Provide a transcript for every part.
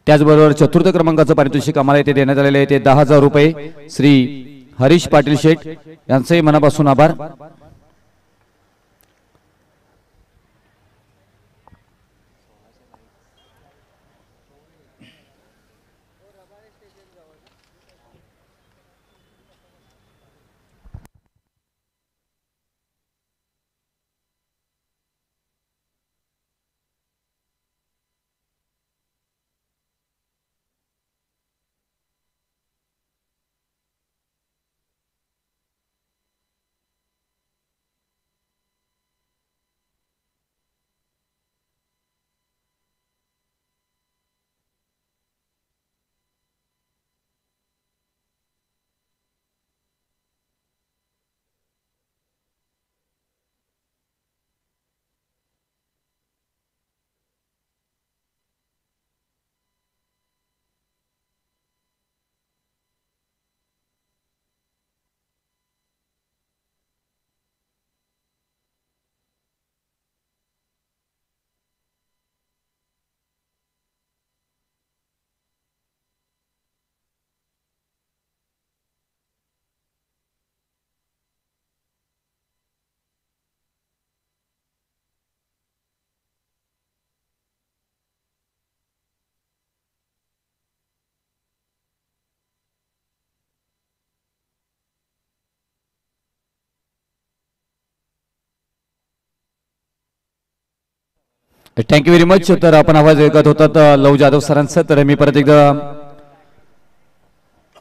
त्याचबरोबर चतुर्थ क्रमांकाचं पारितोषिक आम्हाला इथे देण्यात आलेले आहे ते 10,000 रुपये श्री हरीश पाटील शेठ यांचे मनापासून आभार। Thank you very much. तर आपण आवाज ऐकत होतात लव जाधव सरांचा। तर मी परत एकदा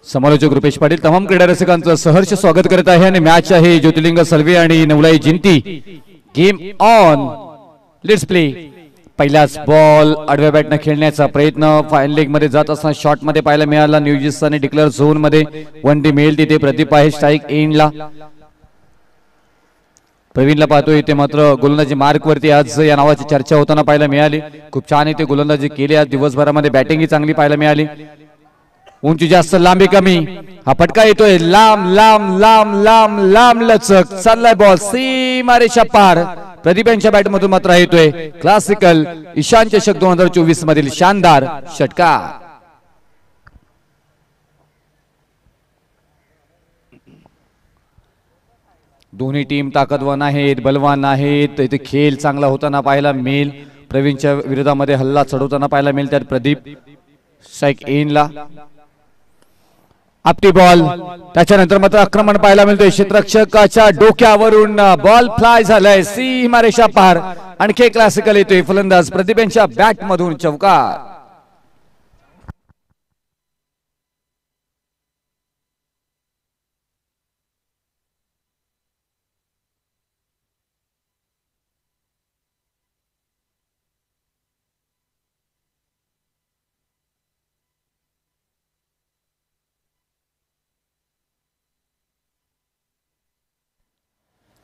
समालोचक रुपेश पाटील तमाम क्रीडा रसिकांचं सहर्ष स्वागत करत आहे आणि मॅच आहे ज्योतिर्लिंग सलवे आणि नवलाई जिंती। Game on, let's play. पहिलाच बॉल आडव्या बॅटने खेळण्याचा प्रयत्न फाईन लेग मध्ये जात असताना शॉट मध्ये पाहायला मिळाला। न्यूजिसाने डिक्लेअर झोन मध्ये वन डी मिळेल तिथे प्रदीप आहे स्ट्राईक एंडला। प्रवीणला पाहतोय ते मात्र गोलंदाजी मार्क वरती आज या नावाची चर्चा होताना पाहायला मिळाली। खूप छान इथे गोलंदाजी केली आज दिवसभरामध्ये, बॅटिंग चांगली पाहायला मिळाली। उंची जास्त लांबी कमी, हा फटका येतोय लांब लांब लांब लांब लांब लचक चाललाय बॉल सीमारेषा पार। प्रदीप यांच्या बॅट मधून मात्र येतोय क्लासिकल ईशान चषक 2024 मधील शानदार षटकार। दोन्ही टीम ताकदवान आहेत, बलवान आहेत। इथे खेळ चांगला होताना पाहायला मिळेल। प्रवीणच्या विरोधामध्ये हल्ला चढवताना पाहायला मिळेल। त्यात प्रदीप स्ट्राईक एंडला, आपटी बॉल, त्याच्यानंतर मात्र आक्रमण पाहायला मिळतोय क्षेत्ररक्षकाच्या डोक्यावरून बॉल फ्लाय झालाय सीमारेषा पार। आणखी क्लासिकल येतोय फलंदाज प्रदीप यांच्या बॅट मधून चौकार।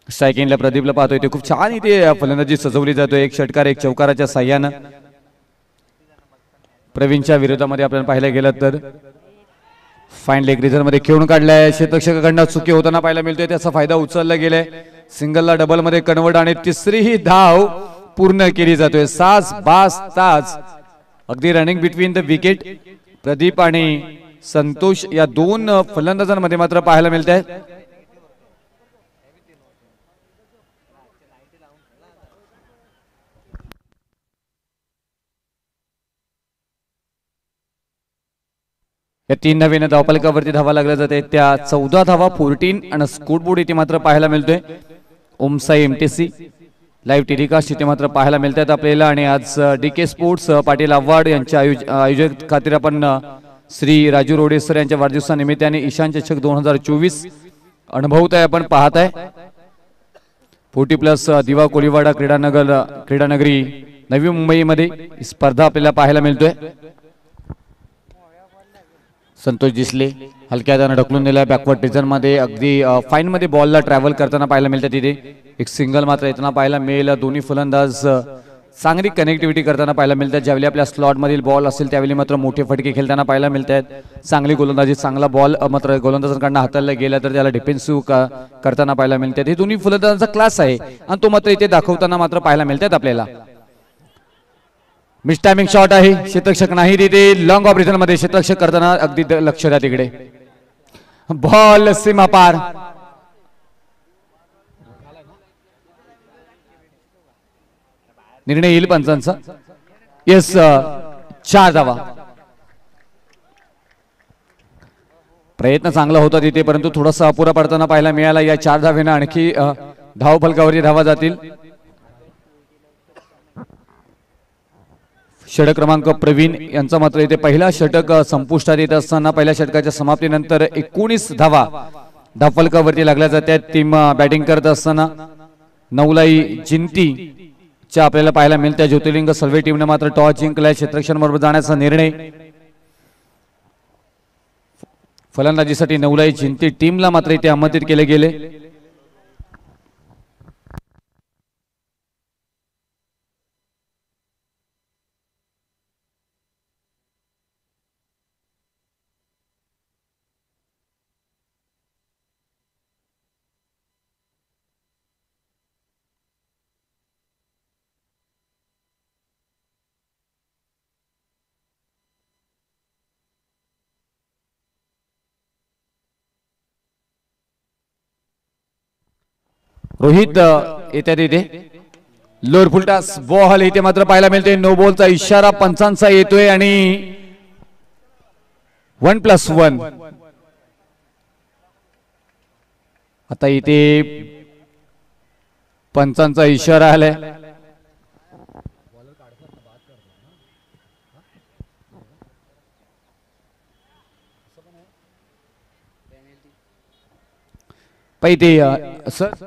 स्ट्राईकिंगला प्रदीपला पाहतोय ते खूप छान इथे फलंदाजी सजवली जातोय। एक षटकार एक चौकाराच्या साह्यानं प्रवीणच्या विरोधामध्ये आपण पाहायला गेलं तर फाईन लेग रिझन मध्ये खेळून काढलाय। क्षेत्ररक्षकाकडनं चुकी होताना पाहायला मिळतोय, त्याचा फायदा उचलला गेलाय। सिंगलला डबल मध्ये कन्वर्ट आणि तिसरी ही धाव पूर्ण केली जातोय। सास बास ताज अगदी running between the wicket Pradeep आणि संतोष या दोन फलंदाजांमध्ये मात्र पाहायला मिळत आहे। या 3 नवीन धावफलकावरती धावा लागल्या जाते, त्या 14 धावा 14 आणि स्कोर बोर्ड इथे मात्र पाहायला मिळतोय। ओमसाई एमटीसी लाईव्ह टेलिकास्ट इथे मात्र पाहायला मिळतात आपल्याला। आणि आज डीके स्पोर्ट्स पाटील अवॉर्ड यांच्या आयोजक खातीर आपण श्री राजू रोडे सर यांच्या वाढदिवसानिमित्ताने ईशान चषक 2024 अनुभवत आहे, आपण पाहत आहे। 40+ दिवा कोळीवाडा क्रीडानगरी नवी मुंबई मध्ये स्पर्धा आपल्याला पाहायला मिळतोय। संतोष दिसले हलक्या हाताने ढकलून दिला बॅकवर्ड रिजन मध्ये, अगदी फाईन मध्ये बॉलला ट्रॅव्हल करताना पाहायला मिळतात। तिथे एक सिंगल मात्र येताना पाहायला मिळेल। दोन्ही फलंदाज चांगली कनेक्टिव्हिटी करताना पाहायला मिळतात। ज्यावेळी आपल्या स्लॉट मधील बॉल असेल त्यावेळी मात्र मोठे फटके खेळताना पाहायला मिळतात। चांगली गोलंदाजी, चांगला बॉल मात्र गोलंदाजांकडून हाताळला गेला तर त्याला डिफेन्सिव्ह करताना पाहायला मिळतात। हे दोन्ही फलंदाजांचा क्लास आहे आणि तो मात्र इथे दाखवताना मात्र पाहायला मिळतात आपल्याला। मिस टायमिंग शॉट आहे, क्षेत्ररक्षक नाही देते. लॉंग ऑपरेशन मध्ये क्षेत्ररक्षक करताना अगदी लक्ष द्या तिकडे. बॉल सीमा पार. निर्णय येईल पंचांचा. येस, 4 धावा. प्रयत्न चांगला होता तिथे, परंतु थोडासा अपुरा पडताना पाहायला मिळाला. या 4 धावेनं आणखी धाव फलकावरती धावा जातील. षटक क्रमांक प्रवीण यांचा मात्र इथे पहिला षटक संपुष्टात येत असताना पहिल्या षटकाच्या समाप्तीनंतर 19 धावा धावफलकावरती लागल्या जातात. टीम बॅटिंग करत असताना नवलाई जिंती च्या आपल्याला पाहायला मिळत्या. ज्योतिर्लिंग सल्वे टीमने मात्र टॉस जिंकलाय. क्षेत्ररक्षण बरोबर जाण्याचा निर्णय. फलंदाजीसाठी नवलाई जिंती टीमला मात्र इथे आमंत्रित केले गेले. रोहित येत्या तिथे लोअर फुलटास बॉल इथे मात्र पाहायला मिळते. नो बॉलचा इशारा पंचांचा येतोय आणि 1+1. आता इथे पंचांचा इशारा आलाय. पाहिजे सर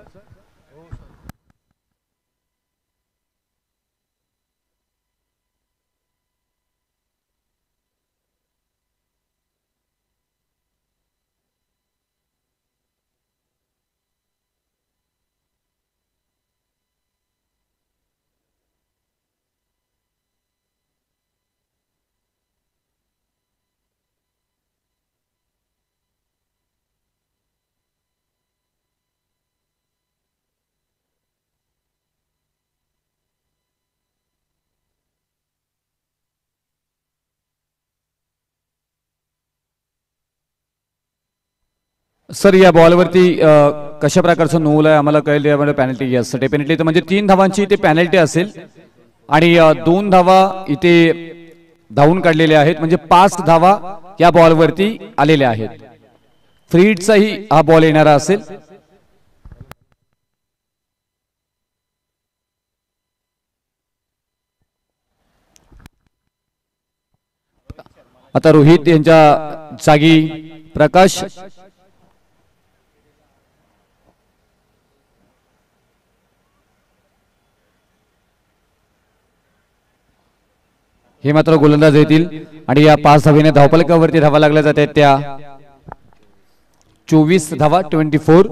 सर या बॉलवरती कशा प्रकारचं नोल आहे आम्हाला कळेल. यामध्ये पॅनल्टी असतं. डेफिनेटली तर म्हणजे 3 धावांची इथे पॅनल्टी असेल आणि 2 धावा इथे धावून काढलेल्या आहेत. म्हणजे 5 धावा या बॉलवरती आलेल्या आहेत. फ्री हिटचाही हा बॉल येणारा असेल. आता रोहित यांच्या जागी प्रकाश. हे मात्र गोलंदाज येतील आणि या 5 धावेने धावफलकावरती धावा लागल्या जातात. त्या 24 धावा 24.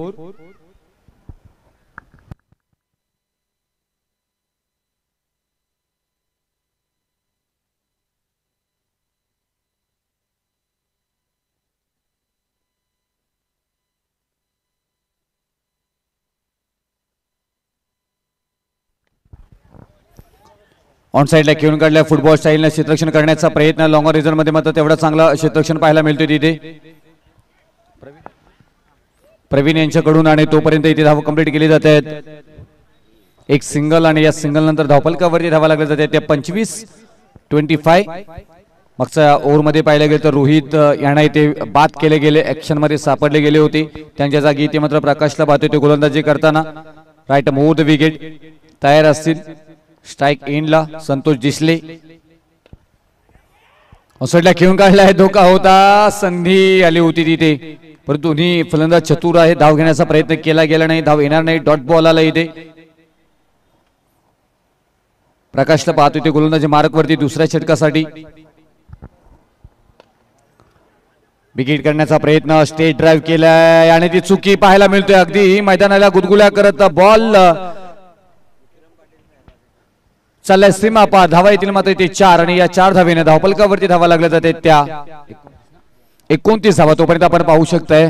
ऑन साइडला खेळून काढल्या. फुटबॉल स्टाईलने क्षेत्ररक्षण करण्याचा प्रयत्न. लॉंग रिझन मध्ये मात्र तेवढा चांगला क्षेत्ररक्षण पाहायला मिळतोय तिथे प्रवीण यांच्याकडून आणि तोपर्यंत इथे धावा कंप्लीट केली जात आहेत. एक सिंगल आणि या सिंगल नंतर धावफलकावरती धावा लागल्या जातात. त्या 25-25. मागच्या ओव्हर मध्ये पाहिलं गेलं तर रोहित यांना इथे बाद केले गेले. ऍक्शन मध्ये सापडले गेले होते. त्यांच्या जागी इथे मात्र प्रकाशला बाद होते गोलंदाजी करताना. राईट मूव्ह द विकेट तयार असतील. स्ट्राइक एंडला संतोष दिसले. ऑफसाइडला खेळून काढलाय. धोका होता. संधी आली होती तिथे परंतु दोन्ही फलंदाज चतुर आहे. धाव घेण्याचा प्रयत्न केला गेला नाही. धाव येणार नाही. डॉट बॉल आला इथे. प्रकाशला पाहत होते गोलंदाजी मार्क वरती दुसऱ्या षटकासाठी. विकेट करण्याचा प्रयत्न. स्टेट ड्राईव्ह केलाय आणि ती चुकी पाहायला मिळतोय. अगदी मैदानाला गुदगुल्या करत बॉल चाललाय सीमा पार. धावा येतील मात्र ते 4 आणि या 4 धावेने धावफलकावरती धावा लागल्या जाते. त्या 29 धावा तोपर्यंत आपण पाहू शकताय.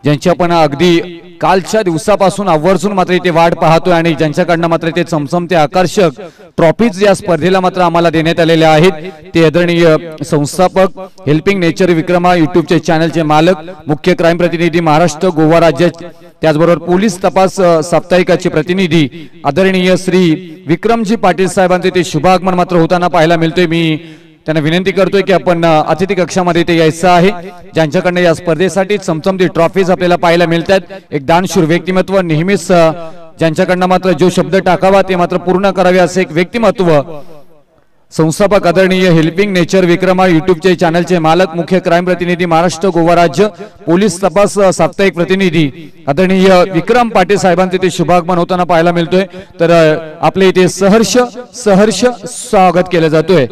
ज्यांची आपण अगदी कालच्या दिवसापासून आवर्जून मात्र इथे वाट पाहतोय आणि ज्यांच्याकडनं मात्र ते चमचमते आकर्षक ट्रॉफीज या स्पर्धेला मात्र आम्हाला देण्यात आलेल्या आहेत ते आदरणीय संस्थापक हेल्पिंग नेचर विक्रमा युट्यूबचे चॅनलचे मालक मुख्य क्राईम प्रतिनिधी महाराष्ट्र गोवा राज्य त्याचबरोबर पोलीस तपास साप्ताहिकाचे प्रतिनिधी आदरणीय श्री विक्रमजी पाटील साहेबांचे ते शुभागमन मात्र होताना पाहायला मिळतोय। मी त्यांना विनंती करतोय की आपण अतिथी कक्षामध्ये ते यायचं आहे ज्यांच्याकडनं या स्पर्धेसाठी चमचमती ट्रॉफीज आपल्याला पाहायला मिळतात। एक दानशूर व्यक्तिमत्व नेहमीच ज्यांच्याकडनं मात्र जो शब्द टाकावा ते मात्र पूर्ण करावे असे एक व्यक्तिमत्व संस्थापक आदरणीय हेल्पिंग नेचर विक्रमा युट्यूबचे चॅनलचे मालक मुख्य क्राईम प्रतिनिधी महाराष्ट्र गोवा राज्य पोलीस तपास साप्ताहिक प्रतिनिधी आदरणीय विक्रम पाटील साहेबांचे ते शुभागमन होताना पाहायला मिळतोय। तर आपले इथे सहर्ष स्वागत केलं जातोय।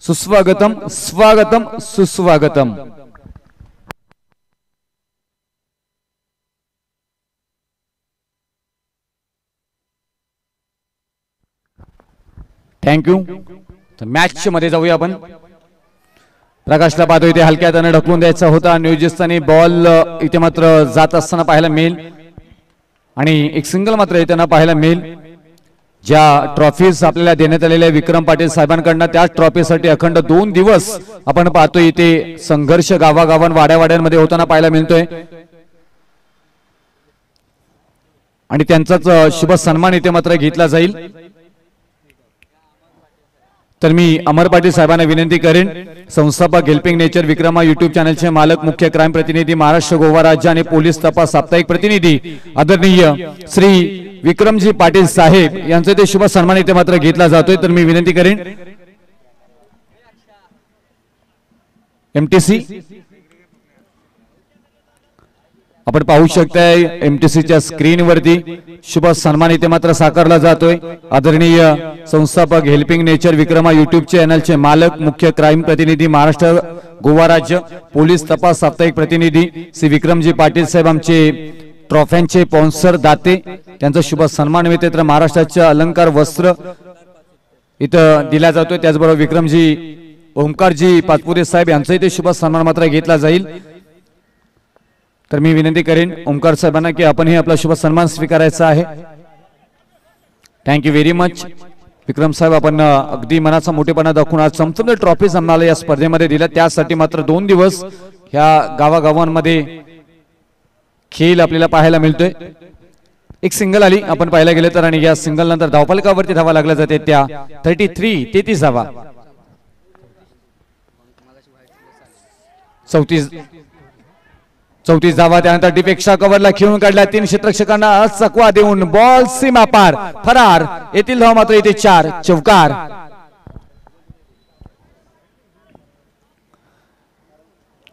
सुस्वागतम स्वागतम सुस्वागतम। थँक्यू। तर मॅच मध्ये जाऊया आपण। प्रकाशला पाहतो इथे हलक्या हाताने ढकलून द्यायचा होता नियोजस्थानी बॉल इथे मात्र जात असताना पाहायला मिळेल आणि एक सिंगल मात्र येताना पाहायला मिळेल। ज्या ट्रॉफीज आपल्याला देण्यात आलेल्या विक्रम पाटील साहेबांकडून त्या ट्रॉफीसाठी अखंड 2 दिवस आपण पाहतो इथे संघर्ष गावागावां वाड्यावाड्यांमध्ये होताना पाहायला मिळतोय आणि त्यांचाच शुभ सन्मान इथे मात्र घेतला जाईल। तर मी अमर पाटील साहेबांना विनंती करेन संस्थापक हेल्पिंग नेचर विक्रमा युट्यूब चॅनलचे मालक मुख्य क्राईम प्रतिनिधी महाराष्ट्र गोवा राज्य आणि पोलीस तपास साप्ताहिक प्रतिनिधी आदरणीय श्री विक्रमजी पाटील साहेब यांचे ते शुभ सन्मान इथे मात्र घेतला जातोय। तर मी विनंती करेन एमटीसी आपण पाहू शकताय एमटीसीच्या स्क्रीन वरती शुभ सन्मान इथे मात्र साकारला जातोय। आदरणीय संस्थापक हेल्पिंग नेचर विक्रमा युट्यूब चॅनलचे मालक मुख्य क्राईम प्रतिनिधी महाराष्ट्र गोवा राज्य पोलीस तपास साप्ताहिक प्रतिनिधी श्री विक्रमजी पाटील साहेब आमचे ट्रॉफ्यांचे स्पॉन्सर दाते त्यांचा शुभ सन्मान मिळते। तर महाराष्ट्राचे अलंकार वस्त्र इथं दिला जातोय। त्याचबरोबर विक्रमजी ओमकारजी पाचपुरे साहेब यांचाही ते शुभ सन्मान मात्र घेतला जाईल। तर मी विनंती करेन ओमकार साहेबांना की आपणही आपला शुभ सन्मान स्वीकारायचा आहे। थँक्यू व्हेरी मच विक्रम साहेब आपण अगदी मनाचा मोठेपणा दाखवून आज चमचमते ट्रॉफीज आम्हाला या स्पर्धेमध्ये दिल्या त्यासाठी मात्र 2 दिवस ह्या गावागावांमध्ये खेळ आपल्याला पाहायला मिळतोय। एक सिंगल आली आपण पाहायला गेले तर आणि या सिंगल नंतर धावफलकावरती धावा लागल्या जाते त्या 33 धावा 34 धावा त्यानंतर डिपेक्षा कव्हरला खेळून काढल्या 3 क्षेत्ररक्षकांना चकवा देऊन बॉल सीमा पार फरार येथील धावा मात्र इथे 4 चौकार।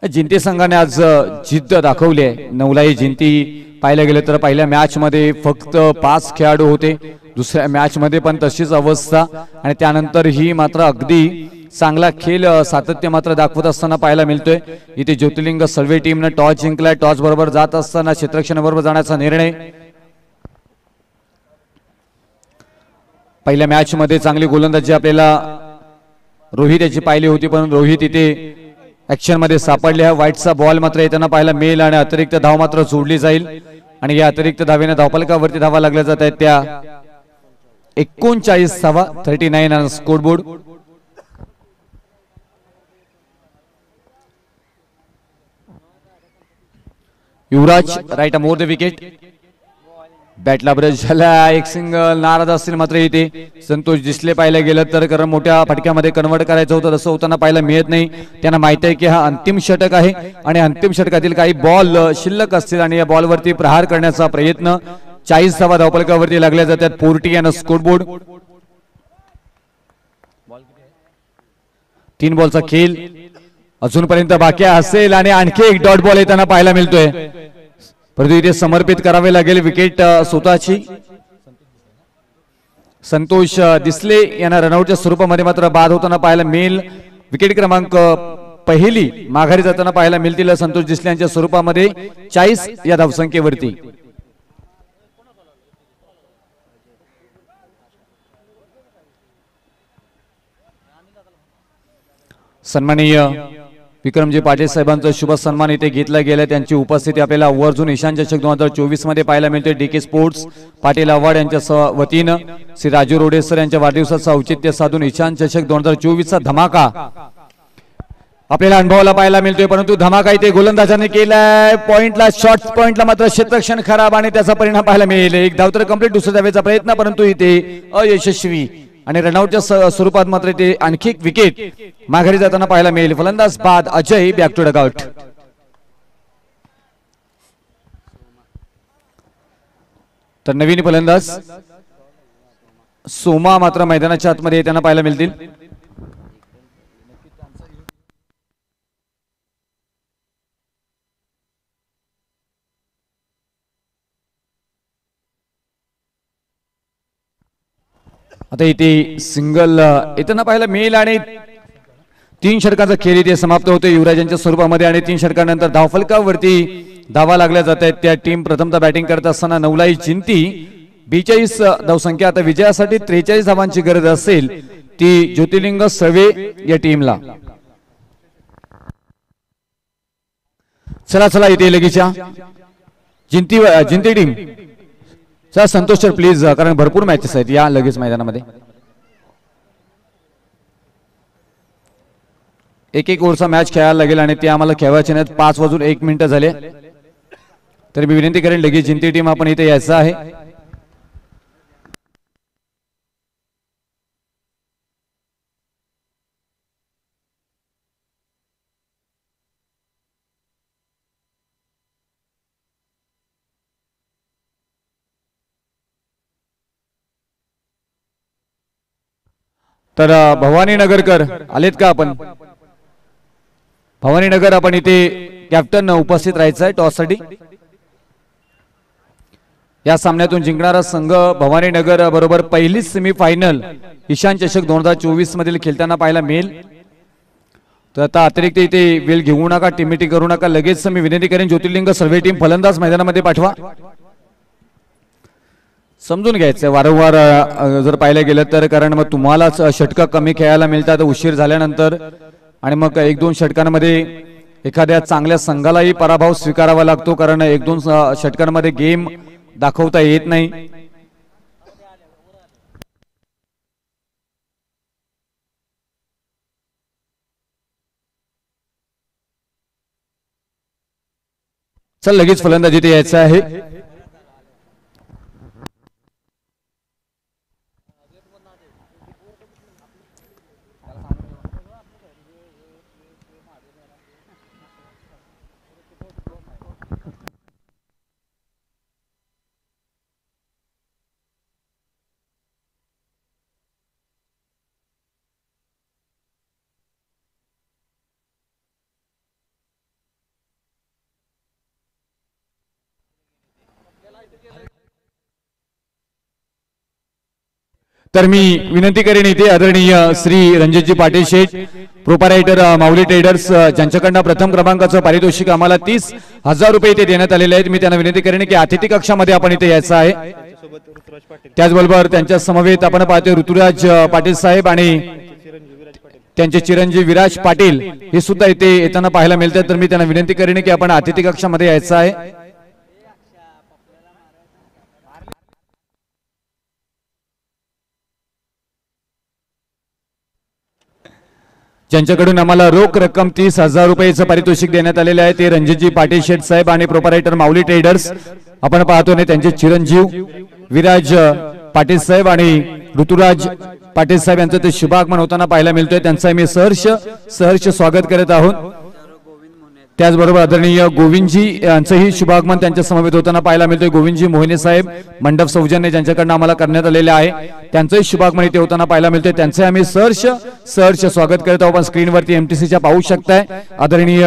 जिंती संघाने आज जिद्द दाखवली आहे। नवलाई जिंती पाहायला गेले तर पहिल्या मॅच मध्ये फक्त 5 खेळाडू होते दुसऱ्या मॅच मध्ये पण तशीच अवस्था आणि त्यानंतर ही मात्र अगदी चांगला खेळ सातत्य मात्र दाखवत असताना पाहायला मिळतोय। इथे ज्योतिर्लिंग सर्वे टीमने टॉस जिंकलाय टॉस बरोबर जात असताना क्षेत्ररक्षणाबरोबर जाण्याचा निर्णय। पहिल्या मॅच मध्ये चांगली गोलंदाजी आपल्याला रोहित याची पाहिली होती पण रोहित इथे ऍक्शन मध्ये सापडले। हा व्हाईटचा बॉल मात्र येताना पाहायला मिळेल आणि अतिरिक्त धाव मात्र जोडली जाईल आणि या अतिरिक्त धावेने धावफलकावरती धावा लागल्या जात आहेत त्या 39 धावा 39 on scoreboard. Yuvraj right more the wicket बॅटला ब्रश झाला एक सिंगल नाराज असतील मात्र इथे संतोष दिसले पाहायला गेलं तर कारण मोठ्या फटक्यामध्ये कन्वर्ट करायचं होतं तसं होताना पाहायला मिळत नाही। त्यांना माहिती आहे की हा अंतिम षटक आहे आणि अंतिम षटकातील काही बॉल शिल्लक असतील आणि या बॉलवरती प्रहार करण्याचा प्रयत्न 40 धावा धावफलकावरती लागल्या जातात 40 ऑन स्कोरबोर्ड। 3 बॉलचा खेळ अजूनपर्यंत बाकी असेल आणि आणखी एक डॉट बॉल येताना पाहायला मिळतोय परंतु इथे समर्पित करावे लागेल विकेट स्वतःची। संतोष दिसले यांना रनआउटच्या स्वरूपामध्ये मात्र बाद होताना पाहायला मिळेल। विकेट क्रमांक पहिली माघारी जाताना पाहायला मिळतील संतोष दिसले यांच्या स्वरूपामध्ये 40 या धावसंख्येवरती। सन्माननीय विक्रमजी पाटील साहेबांचा शुभ सन्मान इथे घेतला गेला। त्यांची उपस्थिती आपल्याला वर्जून ईशान चषक 2024 मध्ये पाहायला मिळते। डीके स्पोर्ट्स पाटील आव्हाड यांच्या वतीनं श्री राजू रोडे सर यांच्या वाढदिवसाचं औचित्य साधून ईशान चषक 2024 चा धमाका आपल्याला अनुभवाला पाहायला मिळतोय। परंतु धमाका इथे गोलंदाजांनी केलाय। पॉइंटला शॉर्ट पॉइंटला मात्र क्षेत्ररक्षण खराब आणि त्याचा परिणाम पाहायला मिळेल। एक धाव तर कंप्लीट, दुसऱ्या धावेचा प्रयत्न परंतु इथे अयशस्वी आणि रनआउटच्या स्वरूपात मात्र इथे आणखी एक विकेट माघारी जाताना पाहायला मिळेल। फलंदाज बाद अजय बॅक टू डगआउट। तर नवीन फलंदाज सोमा मात्र मैदानाच्या आतमध्ये येताना पाहायला मिळतील। आता इथे सिंगल येताना पाहायला मिळेल आणि 3 षटकांचा खेळ इथे समाप्त होतो युवराजांच्या स्वरूपामध्ये आणि 3 षटकानंतर धावफलकावरती धावा लागल्या जात आहेत। त्या टीम प्रथमतः बॅटिंग करत असताना नवलाई जिंती 42 धावसंख्या। आता विजयासाठी 43 धावांची गरज असेल ती ज्योतिर्लिंग सवे या टीमला। चला चला इथे लगेच्या जिंती टीम चला संतोष सर प्लीज, कारण भरपूर मॅचेस आहेत या लगेच मैदानामध्ये। एक ओव्हरचा मॅच खेळायला लागेल आणि ते आम्हाला खेळवायचे नाहीत। 5:01 झाले तर मी विनंती करेन लगेच जिंती टीम आपण इथे यायचं आहे। तर भवानी नगरकर आलेत का? आपण भवानी नगर आपण इथे कॅप्टन उपस्थित राहायचं आहे टॉस साठी। या सामन्यातून जिंकणारा संघ भवानी नगर बरोबर पहिली सेमीफायनल ईशान चषक 2024 मधील खेळताना पाहायला मिळेल। तर आता अतिरिक्त इथे वेळ घेऊ नका, टीमिटी करू नका। लगेच मी विनंती करेन ज्योतिर्लिंग सर्वे टीम फलंदाज मैदानामध्ये पाठवा। समजून घ्यायचं वारंवार जर पाहिलं गेलं तर, कारण मग तुम्हालाच षटकं कमी खेळायला मिळतात उशीर झाल्यानंतर आणि मग 1-2 षटकांमध्ये एखाद्या चांगल्या संघालाही पराभव स्वीकारावा लागतो, कारण 1-2 षटकांमध्ये गेम दाखवता येत नाही। चल लगेच फलंदाजी इथे यायचं आहे। तर मी विनंती करेन इथे आदरणीय श्री रणजितजी पाटील शेठ प्रोपरायटर माऊली ट्रेडर्स ज्यांच्याकडनं प्रथम क्रमांकाचं पारितोषिक आम्हाला 30,000 रुपये इथे देण्यात आलेले आहेत। मी त्यांना विनंती करेन की अतिथी कक्षामध्ये आपण इथे यायचं आहे। त्याचबरोबर त्यांच्या समवेत आपण पाहतोय ऋतुराज पाटील साहेब आणि त्यांचे चिरंजीव विराज पाटील हे सुद्धा इथे येताना पाहायला मिळतात। तर मी त्यांना विनंती करेन की आपण अतिथी कक्षामध्ये यायचं आहे। ज्यांच्याकडून आम्हाला रोख रक्कम 30,000 रुपयाचं पारितोषिक देण्यात आलेले आहे ते रणजितजी पाटील शेठ साहेब आणि प्रोपरायटर माऊली ट्रेडर्स आपण पाहतो ना, त्यांचे चिरंजीव विराज पाटील साहेब आणि ऋतुराज पाटील साहेब यांचं ते शुभागमन होताना पाहायला मिळतोय। त्यांचं मी सहर्ष स्वागत करत आहोत। त्याचबरोबर आदरणीय गोविंदजी यांचंही शुभागमन त्यांच्या समवेत होताना पाहायला मिळतोय। गोविंदजी मोहिने साहेब मंडप सौजन्य ज्यांच्याकडनं आम्हाला करण्यात आलेले आहे त्यांचंही शुभागमन इथे होताना पाहायला मिळतोय। त्यांचे आम्ही सहर्ष स्वागत करत आहोत। आपण स्क्रीनवरती एमटीसीच्या पाहू शकताय आदरणीय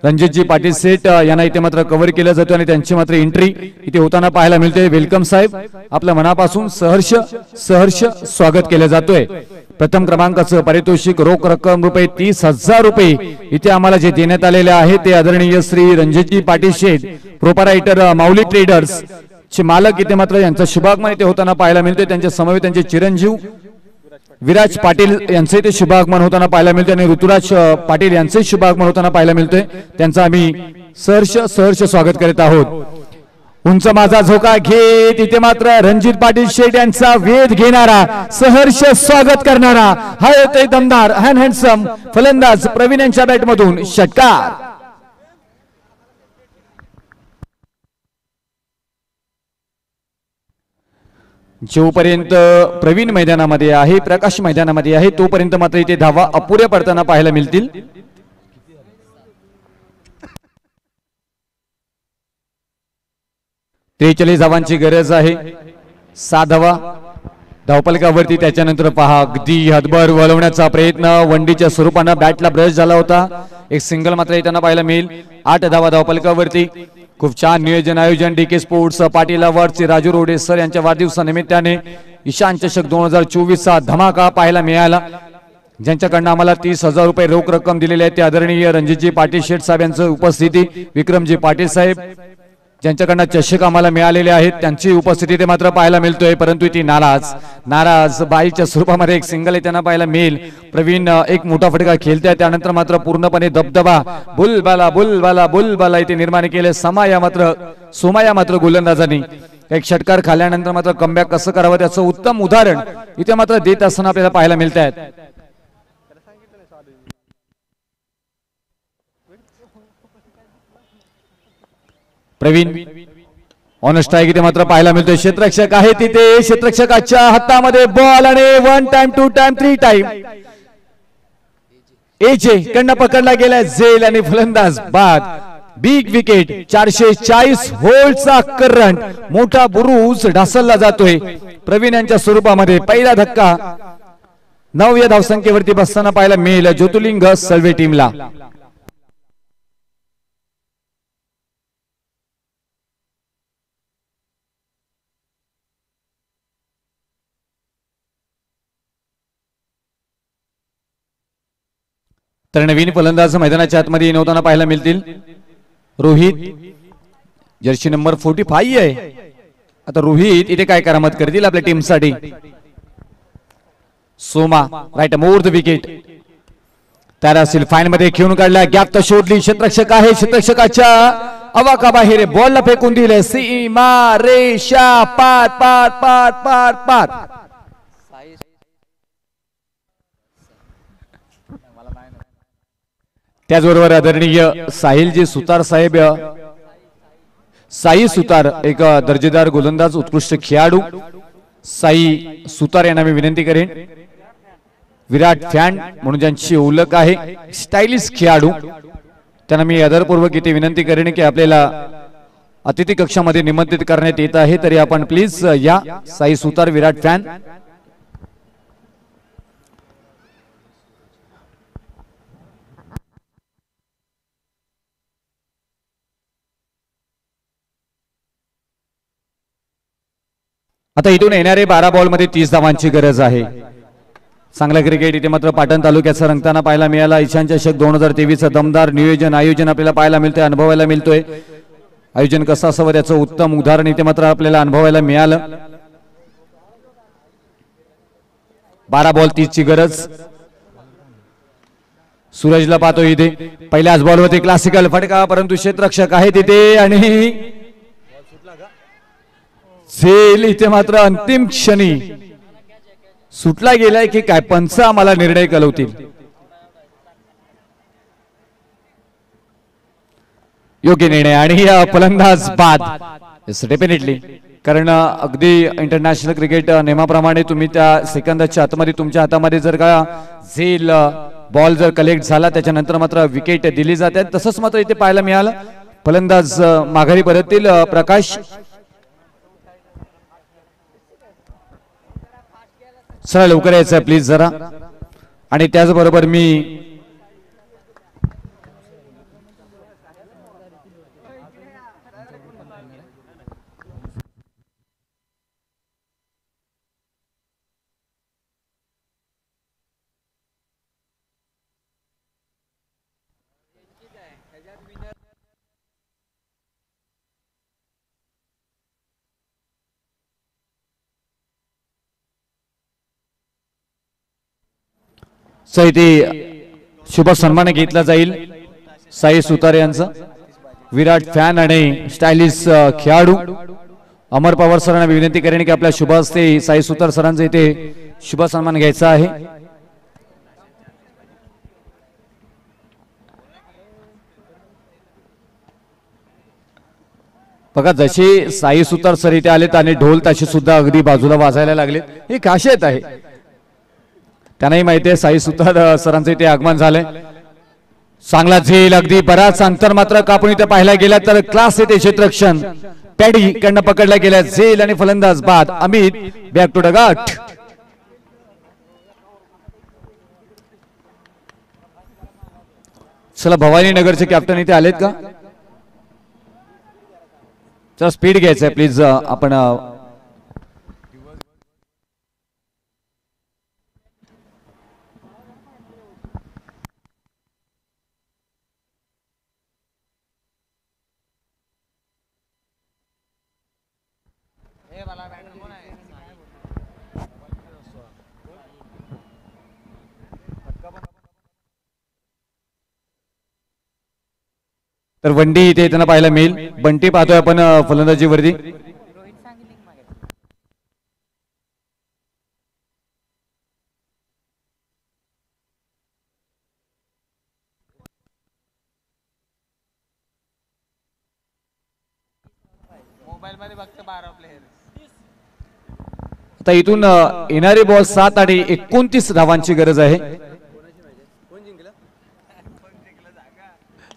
रणजितजी पाटील सेठ यांना इथे मात्र कव्हर केलं जातं आणि त्यांची मात्र एंट्री इथे होताना पाहायला मिळते। वेलकम साहेब, आपल्या मनापासून सहर्ष स्वागत केलं जातोय। प्रथम क्रमांकाचं पारितोषिक रोख रक्कम रुपये 30,000 रुपये इथे आम्हाला जे देण्यात आलेले आहे ते आदरणीय श्री रणजितजी पाटील शेठ प्रोपरायटर माऊली ट्रेडर्स चे मालक इथे मात्र यांचा शुभागमन इथे होताना पाहायला मिळतोय। त्यांच्या समवेत त्यांचे चिरंजीव विराज पाटील यांचे ते शुभागमन होताना पाहायला मिळते आणि ऋतुराज पाटील यांचे शुभागमन होताना पाहायला मिळतोय. त्यांचं आम्ही सहर्ष स्वागत करीत आहोत. उंच माझा झोका घे तिथे मात्र रणजित पाटील शेठ यांचा वेध घेणारा सहर्ष स्वागत करणारा हाय ते दमदार हँडसम फलंदाज प्रवीण यांच्या बॅट मधून षटकार. जोपर्यंत प्रवीण मैदानामध्ये आहे प्रकाश मैदानामध्ये आहे तोपर्यंत मात्र इथे धावा अपुऱ्या पडताना पाहायला मिळतील. त्रेचाळीस धावांची गरज आहे. 7 धावा धावपलकावरती. त्याच्यानंतर पहा अगदी हातभर वळवण्याचा प्रयत्न वंडीच्या स्वरूपानं बॅटला ब्रश झाला होता. एक सिंगल मात्र येताना पाहायला मिळेल. 8 धावा धावपलकावरती. खूप छान नियोजन आयोजन डीके स्पोर्ट्स पाटील अवॉर्डचे राजू रोडे सर यांच्या वाढदिवसानिमित्ताने ईशान चषक 2024 चा धमाका पाहायला मिळाला. ज्यांच्याकडनं आम्हाला 30,000 रुपये रोख रक्कम दिलेली आहे ते आदरणीय रणजितजी पाटील शेठ साहेब यांची उपस्थिती, विक्रमजी पाटील साहेब ज्यांच्याकडनं चषक आम्हाला मिळालेले आहेत त्यांची उपस्थिती ते मात्र पाहायला मिळतोय. परंतु ती नाराज बाईच्या स्वरूपामध्ये एक सिंगल त्यांना पाहायला मिळेल. प्रवीण एक मोठा फटका खेळताय त्यानंतर मात्र पूर्णपणे दबदबा बुलबाला इथे निर्माण केले. सोमाया मात्र गोलंदाजांनी एक षटकार खाल्यानंतर मात्र कमबॅक कसं करावं त्याचं उत्तम उदाहरण इथे मात्र देत असताना आपल्याला पाहायला मिळत आहेत. प्रवीण ऑन स्ट्राइक इथे मात्र पाहायला मिळतोय. क्षेत्ररक्षक आहे तिथे क्षेत्ररक्षकाच्या हातामध्ये बॉल आणि 1 टाइम 2 टाइम 3 टाइम एजे कडनं पकडला गेला झेल आणि फलंदाज बाद. बिग विकेट 440 होल्डचा करंट मोठा बुरुज ढासळला जातोय प्रवीण यांच्या स्वरूपामध्ये. पहिला धक्का 9 या धावसंख्येवरती बसताना पाहायला मिळेल ज्योतिर्लिंग सलवे टीमला. तर नवीन फलंदाज मैदानाच्या आतमध्ये नव्हताना पाहायला मिळतील. रोहित जर्सी नंबर 45 आहे. आता रोहित इथे काय करामत करतील आपल्या टीमसाठी. Soma right more the wicket तयार असेल. फाईन मध्ये खेळून काढला गॅप तर शोधली. क्षेत्ररक्षक आहे क्षेत्ररक्षकाच्या अवाकाबाहेर बॉलला फेकून दिले. सीमा रेषा पार पार पार पार पार. त्याचबरोबर आदरणीय साहिलजी सुतार साहेब साई सुतार एक दर्जेदार गोलंदाज उत्कृष्ट खेळाडू साई सुतार यांना मी विनंती करेन. विराट फॅन म्हणून ज्यांची ओळख आहे स्टायलिश खेळाडू त्यांना मी आदरपूर्वक इथे विनंती करेन की आपल्याला अतिथी कक्षामध्ये निमंत्रित करण्यात येत आहे तरी आपण प्लीज या. साई सुतार विराट फॅन. आता इथून येणारे 12 बॉल मध्ये 30 धावांची गरज आहे. चांगला क्रिकेट इथे मात्र पाटण तालुक्याचा रंगताना पाहायला मिळाला. ईशान चषक 2023 दमदार नियोजन आयोजन आपल्याला पाहायला मिळतोय अनुभवायला मिळतोय. आयोजन कसं असावं त्याचं उत्तम उदाहरण इथे मात्र आपल्याला अनुभवायला मिळालं. 12 बॉल 30 ची गरज. सूरजला पाहतो इथे पहिल्याच बॉलवरती क्लासिकल फटका परंतु क्षेत्ररक्षक आहे तिथे आणि झेल इथे मात्र अंतिम क्षणी सुटला गेलाय की काय पंच आम्हाला निर्णय कळवतील. योग्य निर्णय आणि फलंदाज बाद. डेफिनेटली कारण अगदी इंटरनॅशनल क्रिकेट नियमाप्रमाणे तुम्ही त्या सेकंदाच्या आतमध्ये तुमच्या हातामध्ये जर का झेल बॉल जर कलेक्ट झाला त्याच्यानंतर मात्र विकेट दिली जाते. तसंच मात्र इथे पाहायला मिळालं. फलंदाज माघारी परततील. प्रकाश चला लवकर यायचं प्लीज जरा. आणि त्याचबरोबर मी सो इथे शुभ सन्मान घेतला जाईल साई सुतार यांचा. विराट फॅन आणि स्टायलिश खेळाडू अमर पवार सरांना विनंती करेन की आपल्या शुभ हस्ते साई सुतार सरांचा इथे शुभ सन्मान घ्यायचा आहे. बघा जशी साई सुतार सर इथे आलेत आणि ढोल ताशे सुद्धा अगदी बाजूला वाजायला लागलेत. ही खासियत आहे. त्यांनाही माहिती आहे साई सुतार सरांचं इथे आगमन झालंय. चांगला झेल अगदी बराच अंतर मात्र कापून इथे पाहायला गेला तर क्लास येते क्षेत्ररक्षण पॅडी कडनं पकडला गेला झेल आणि फलंदाज बाद अमित बॅक टू डगाट. चला भवानी नगरचे कॅप्टन इथे आलेत का? चला स्पीड घ्यायचंय प्लीज आपण. तर वंडी इथे येताना पाहायला मिळेल. बंटी पाहतोय आपण फलंदाजीवरती. आता इथून येणारे बॉल 7 आणि 29 धावांची गरज आहे.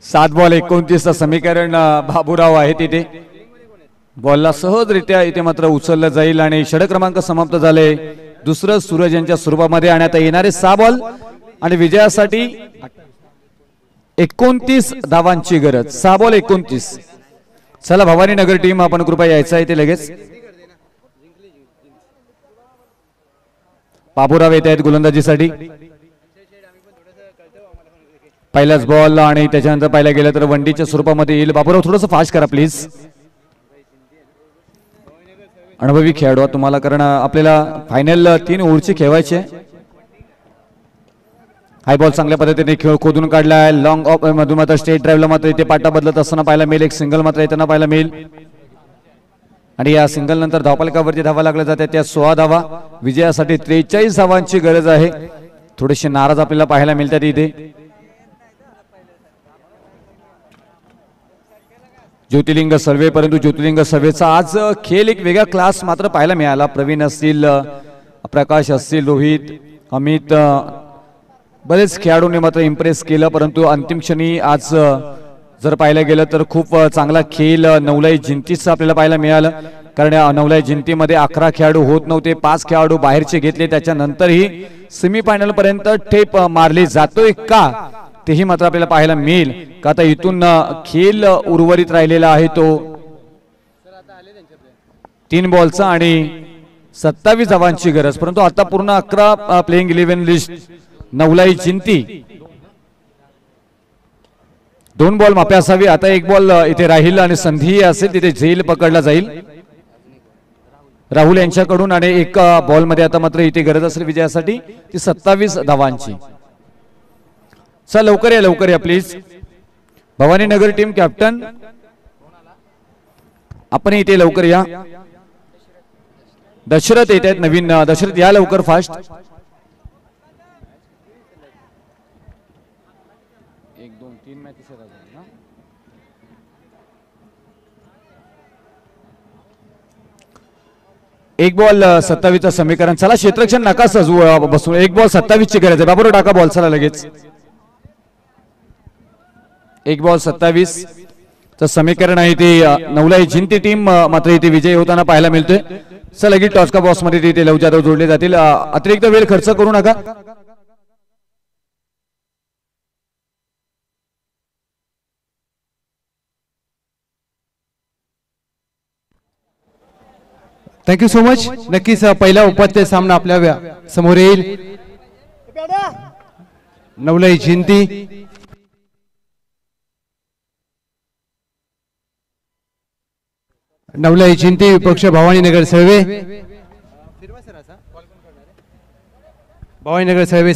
7 बॉल 29 समीकरण बाबूराव आहे तिथे. बॉलला सहजरित्या इथे मात्र उचललं जाईल आणि षटक क्रमांक समाप्त झाले. दुसरं सूरज यांच्या स्वरूपामध्ये आणि आता येणारे 6 बॉल आणि विजयासाठी 29 धावांची गरज. 6 बॉल 29. चला भवानी नगर टीम आपण कृपया यायचं आहे ते लगेच. बाबूराव येत आहेत गोलंदाजीसाठी. पहिलाच बॉल आणि त्याच्यानंतर पाहिला गेलं तर वंडीच्या स्वरूपामध्ये येईल. बाबूराव थोडंसं फास्ट करा प्लीज. अनुभवी खेळाडू तुम्हाला कारण आपल्याला फायनल 3 ओव्हरची खेळवायची आहे. हाय बॉल चांगल्या पद्धतीने खेळ खोदून काढलाय. लॉंग ऑफ मधून मात्र स्टेट ड्राईव्हला मात्र इथे पाटा बदलत असताना पाहायला मिळेल. एक सिंगल मात्र येताना पाहायला मिळेल आणि या सिंगल नंतर धावपालकावरती धावा लागल्या जातात त्या 16 धावा. विजयासाठी 43 धावांची गरज आहे. थोडेसे नाराज आपल्याला पाहायला मिळतात इथे. ज्योतिर्लिंग सर्वे परंतु ज्योतिर्लिंग सर्वेचा आज खेळ एक वेगळा क्लास मात्र पाहायला मिळाला. प्रवीण असतील, प्रकाश असतील, रोहित, अमित, बरेच खेळाडूंनी मात्र इम्प्रेस केलं. परंतु अंतिम क्षणी आज जर पाहायला गेलं तर खूप चांगला खेळ नवलाई जिंतीचा आपल्याला पाहायला मिळालं. कारण नवलाई जिंतीमध्ये 11 खेळाडू होत नव्हते. 5 खेळाडू बाहेरचे घेतले. त्याच्यानंतरही सेमीफायनल पर्यंत ठेप मारली जातोय का तेही मात्र आपल्याला पाहायला मिळेल. का आता इथून खेळ उर्वरित राहिलेला आहे तो 3 बॉलचा आणि 27 धावांची गरज. परंतु आता पूर्ण 11 प्लेइंग 11 लिस्ट नवलाई जिंती. 2 बॉल माफी असावी. आता 1 बॉल इथे राहील आणि संधी असेल तिथे झेल पकडला जाईल राहुल यांच्याकडून आणि 1 बॉल मध्ये आता मात्र इथे गरज असेल विजयासाठी ती 27 धावांची. चल लवकर या please. Bhavani Nagar team captain आपण इथे लवकर या. दशरथ येत आहेत नवीन. दशरथ या लवकर फास्ट. 1 2 3 मॅच ना. एक बॉल 27 समीकरण. चला क्षेत्ररक्षण नका सजवू बसून. 1 बॉल 27 ची गरज आहे. बाबूराव टाका बॉल चला लगेच. 1 बॉल 27 चं समीकरण आहे ते नवलाई जिंती टीम मात्र इथे विजयी होताना पाहायला मिळतोय. चला लगेच टॉस का बॉक्स मध्ये तिथे लव जाधव जोडले जातील. अतिरिक्त वेळ खर्च करू नका. Thank you so much. नक्कीच पहिला उपात्य सामना आपल्या समोर येईल. नवलाई जिंती नवलाई जिंती विपक्ष भवानीनगर सर्वे. भवानीनगर सर्वे